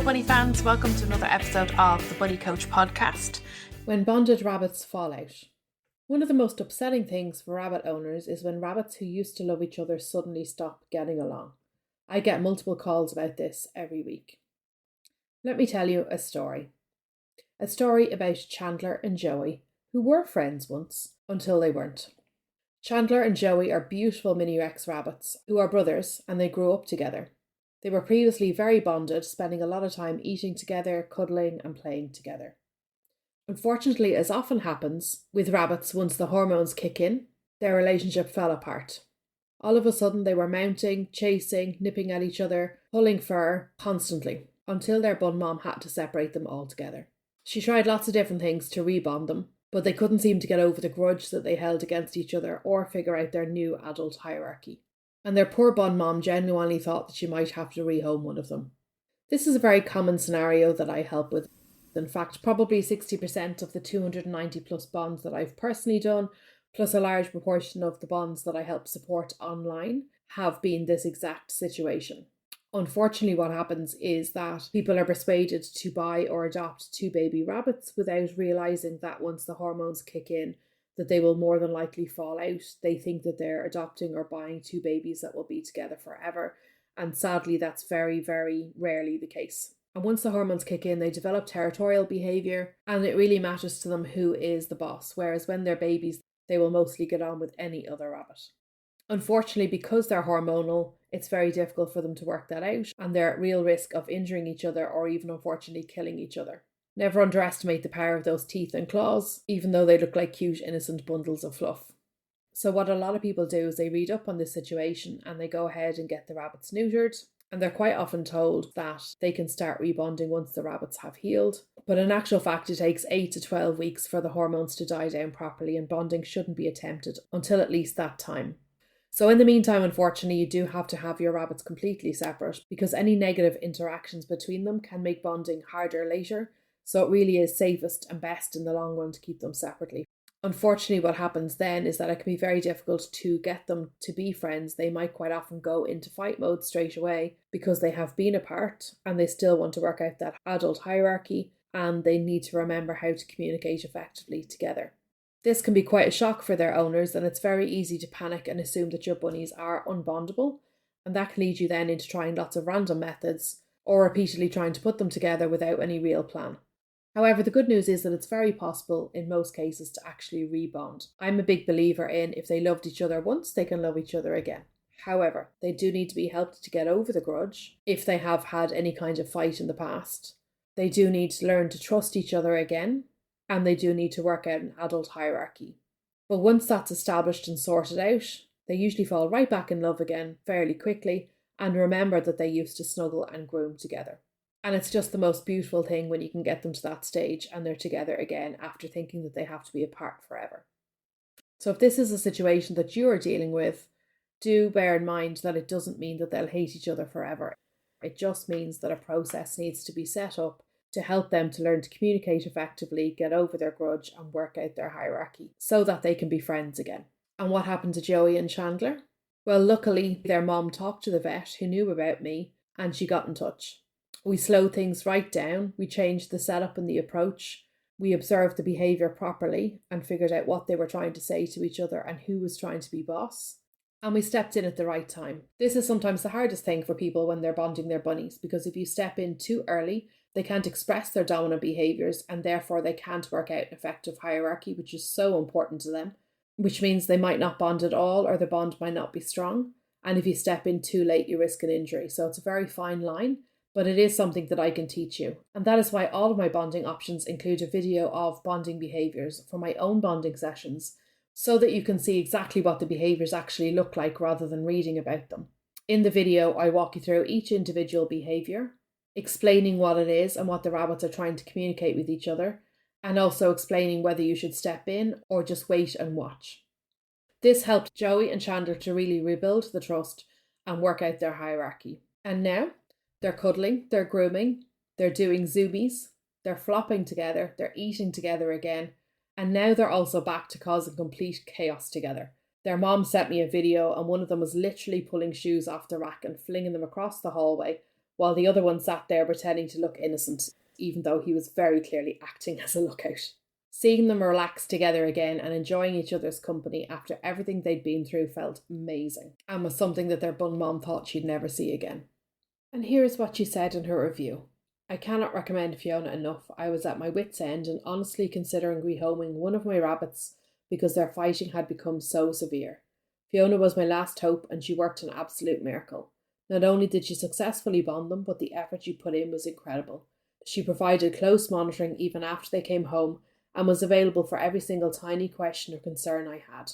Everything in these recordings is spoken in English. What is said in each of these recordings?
Hello Bunny fans, welcome to another episode of the Bunny Coach podcast. When bonded rabbits fall out. One of the most upsetting things for rabbit owners is when rabbits who used to love each other suddenly stop getting along. I get multiple calls about this every week. Let me tell you a story. A story about Chandler and Joey, who were friends once, until they weren't. Chandler and Joey are beautiful mini Rex rabbits who are brothers, and they grew up together. They were previously very bonded, spending a lot of time eating together, cuddling and playing together. Unfortunately, as often happens with rabbits once the hormones kick in, their relationship fell apart. All of a sudden they were mounting, chasing, nipping at each other, pulling fur, constantly, until their bun mom had to separate them altogether. She tried lots of different things to rebond them, but they couldn't seem to get over the grudge that they held against each other or figure out their new adult hierarchy. And their poor bun mom genuinely thought that she might have to rehome one of them. This is a very common scenario that I help with. In fact, probably 60% of the 290 plus bonds that I've personally done, plus a large proportion of the bonds that I help support online, have been this exact situation. Unfortunately, what happens is that people are persuaded to buy or adopt two baby rabbits without realising that once the hormones kick in, that they will more than likely fall out. They think that they're adopting or buying two babies that will be together forever. And sadly, that's very, very rarely the case. And once the hormones kick in, they develop territorial behaviour, and it really matters to them who is the boss. Whereas when they're babies, they will mostly get on with any other rabbit. Unfortunately, because they're hormonal, it's very difficult for them to work that out, and they're at real risk of injuring each other or even unfortunately killing each other. Never underestimate the power of those teeth and claws, even though they look like cute, innocent bundles of fluff. So what a lot of people do is they read up on this situation and they go ahead and get the rabbits neutered, and they're quite often told that they can start rebonding once the rabbits have healed. But in actual fact, it takes 8 to 12 weeks for the hormones to die down properly, and bonding shouldn't be attempted until at least that time. So in the meantime, unfortunately, you do have to have your rabbits completely separate, because any negative interactions between them can make bonding harder later. So it really is safest and best in the long run to keep them separately. Unfortunately, what happens then is that it can be very difficult to get them to be friends. They might quite often go into fight mode straight away because they have been apart and they still want to work out that adult hierarchy, and they need to remember how to communicate effectively together. This can be quite a shock for their owners, and it's very easy to panic and assume that your bunnies are unbondable, and that can lead you then into trying lots of random methods or repeatedly trying to put them together without any real plan. However, the good news is that it's very possible in most cases to actually rebond. I'm a big believer in if they loved each other once, they can love each other again. However, they do need to be helped to get over the grudge if they have had any kind of fight in the past. They do need to learn to trust each other again, and they do need to work out an adult hierarchy. But once that's established and sorted out, they usually fall right back in love again fairly quickly and remember that they used to snuggle and groom together. And it's just the most beautiful thing when you can get them to that stage and they're together again after thinking that they have to be apart forever. So if this is a situation that you're dealing with, do bear in mind that it doesn't mean that they'll hate each other forever. It just means that a process needs to be set up to help them to learn to communicate effectively, get over their grudge and work out their hierarchy so that they can be friends again. And what happened to Joey and Chandler? Well, luckily their mom talked to the vet who knew about me and she got in touch. We slowed things right down, we changed the setup and the approach, we observed the behaviour properly and figured out what they were trying to say to each other and who was trying to be boss. And we stepped in at the right time. This is sometimes the hardest thing for people when they're bonding their bunnies, because if you step in too early, they can't express their dominant behaviours and therefore they can't work out an effective hierarchy, which is so important to them, which means they might not bond at all or the bond might not be strong. And if you step in too late, you risk an injury. So it's a very fine line, but it is something that I can teach you. And that is why all of my bonding options include a video of bonding behaviours for my own bonding sessions, so that you can see exactly what the behaviours actually look like rather than reading about them. In the video, I walk you through each individual behaviour, explaining what it is and what the rabbits are trying to communicate with each other, and also explaining whether you should step in or just wait and watch. This helped Joey and Chandler to really rebuild the trust and work out their hierarchy. And now, they're cuddling, they're grooming, they're doing zoomies, they're flopping together, they're eating together again, and now they're also back to causing complete chaos together. Their mom sent me a video and one of them was literally pulling shoes off the rack and flinging them across the hallway, while the other one sat there pretending to look innocent, even though he was very clearly acting as a lookout. Seeing them relax together again and enjoying each other's company after everything they'd been through felt amazing, and was something that their bun mom thought she'd never see again. And here's what she said in her review. I cannot recommend Fiona enough. I was at my wit's end and honestly considering rehoming one of my rabbits because their fighting had become so severe. Fiona was my last hope and she worked an absolute miracle. Not only did she successfully bond them, but the effort she put in was incredible. She provided close monitoring even after they came home and was available for every single tiny question or concern I had.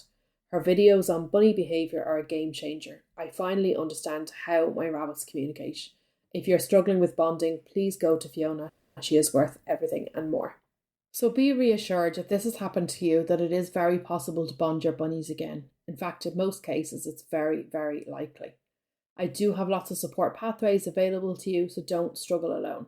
Her videos on bunny behaviour are a game changer. I finally understand how my rabbits communicate. If you're struggling with bonding, please go to Fiona. She is worth everything and more. So be reassured if this has happened to you that it is very possible to bond your bunnies again. In fact, in most cases, it's very, very likely. I do have lots of support pathways available to you, so don't struggle alone.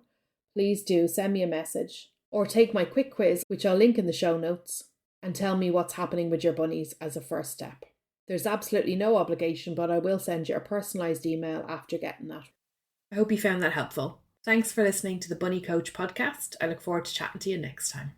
Please do send me a message or take my quick quiz, which I'll link in the show notes, and tell me what's happening with your bunnies as a first step. There's absolutely no obligation, but I will send you a personalised email after getting that. I hope you found that helpful. Thanks for listening to the Bunny Coach podcast. I look forward to chatting to you next time.